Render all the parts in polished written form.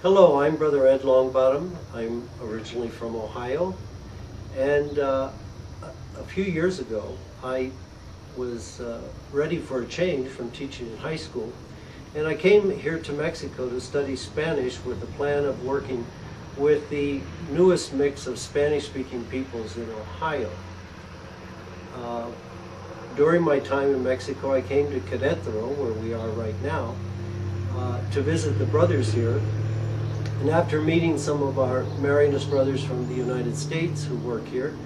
Hello, I'm Brother Ed Longbottom. I'm originally from Ohio, and a few years ago I was ready for a change from teaching in high school, and I came here to Mexico to study Spanish with the plan of working with the newest mix of Spanish-speaking peoples in Ohio. During my time in Mexico, I came to Querétaro, where we are right now, to visit the brothers here. And after meeting some of our Marianist brothers from the United States who work here,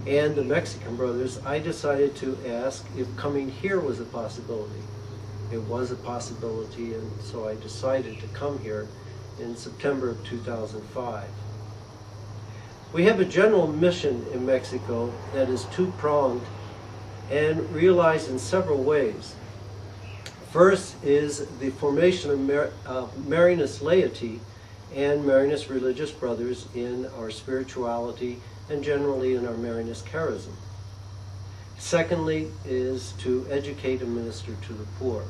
and the Mexican brothers, I decided to ask if coming here was a possibility. It was a possibility, and so I decided to come here in September of 2005. We have a general mission in Mexico that is two-pronged and realized in several ways. First is the formation of Marianist laity and Marianist religious brothers in our spirituality and generally in our Marianist charism. Secondly is to educate and minister to the poor.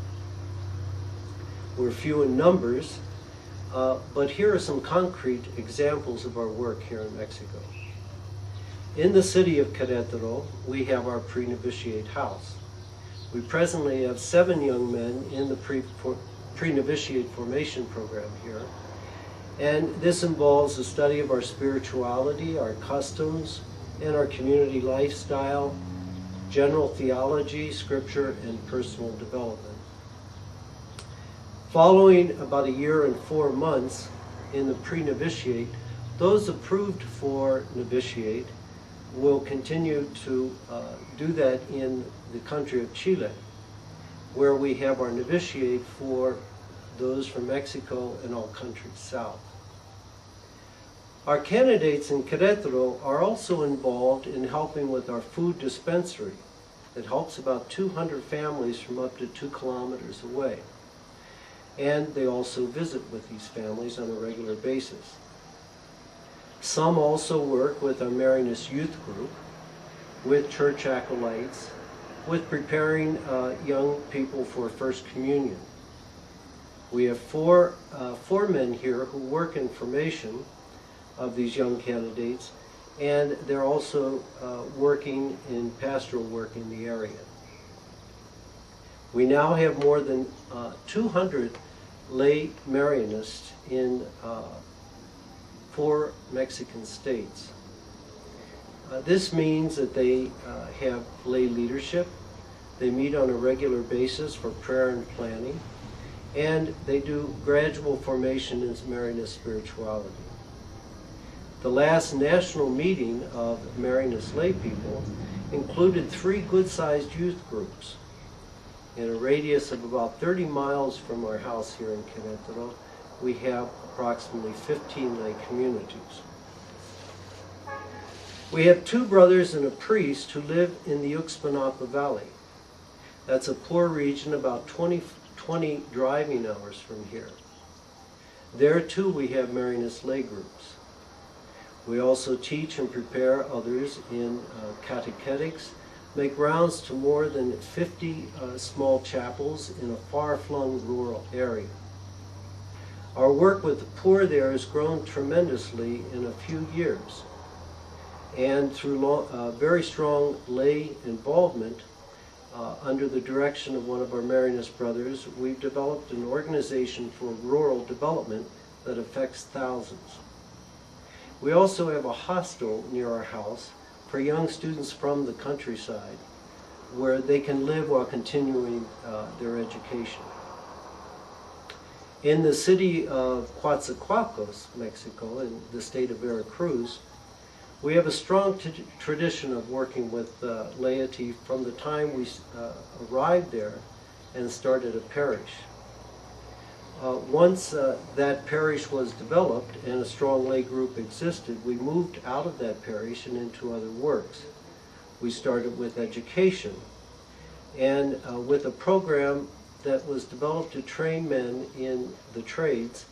We're few in numbers, but here are some concrete examples of our work here in Mexico. In the city of Querétaro, we have our pre-novitiate house. We presently have 7 young men in the pre-novitiate formation program here. And this involves the study of our spirituality, our customs, and our community lifestyle, general theology, scripture, and personal development. Following about 1 year and 4 months in the pre-novitiate, those approved for novitiate will continue to do that in the country of Chile, where we have our novitiate for those from Mexico and all countries south. Our candidates in Querétaro are also involved in helping with our food dispensary that helps about 200 families from up to 2 kilometers away. And they also visit with these families on a regular basis. Some also work with our Marianist youth group, with church acolytes, with preparing young people for First Communion. We have four men here who work in formation of these young candidates, and they're also working in pastoral work in the area. We now have more than 200 lay Marianists in 4 Mexican states. This means that they have lay leadership, they meet on a regular basis for prayer and planning, and they do gradual formation into Marianist spirituality. The last national meeting of Marianist lay people included 3 good-sized youth groups. In a radius of about 30 miles from our house here in Querétaro, we have approximately 15 lay communities. We have 2 brothers and a priest who live in the Uxpanapa Valley. That's a poor region about 20 driving hours from here. There too we have Marianist lay groups. We also teach and prepare others in catechetics, make rounds to more than 50 small chapels in a far-flung rural area. Our work with the poor there has grown tremendously in a few years, and through very strong lay involvement under the direction of one of our Marianist brothers, we've developed an organization for rural development that affects thousands. We also have a hostel near our house for young students from the countryside where they can live while continuing their education. In the city of Coatzacoalcos, Mexico, in the state of Veracruz, we have a strong tradition of working with laity from the time we arrived there and started a parish. Once that parish was developed and a strong lay group existed, we moved out of that parish and into other works. We started with education and with a program that was developed to train men in the trades,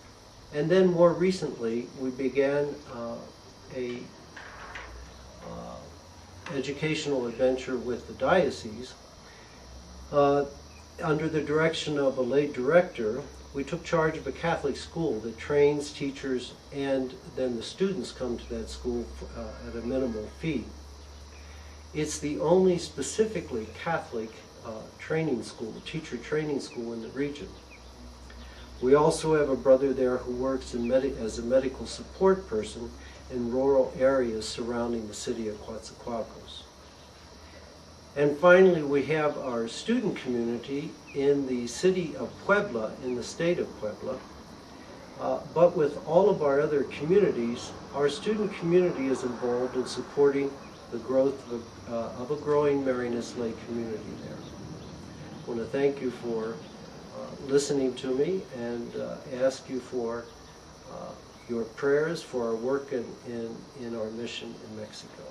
and then more recently we began a educational adventure with the diocese under the direction of a lay director, we took charge of a Catholic school that trains teachers, and then the students come to that school at a minimal fee. It's the only specifically Catholic training school, teacher training school in the region. We also have a brother there who works as a medical support person in rural areas surrounding the city of Coatzacoalcos. And finally, we have our student community in the city of Puebla, in the state of Puebla. But with all of our other communities, our student community is involved in supporting the growth of a growing Marianist lay community there. I want to thank you for listening to me, and ask you for your prayers for our work in our mission in Mexico.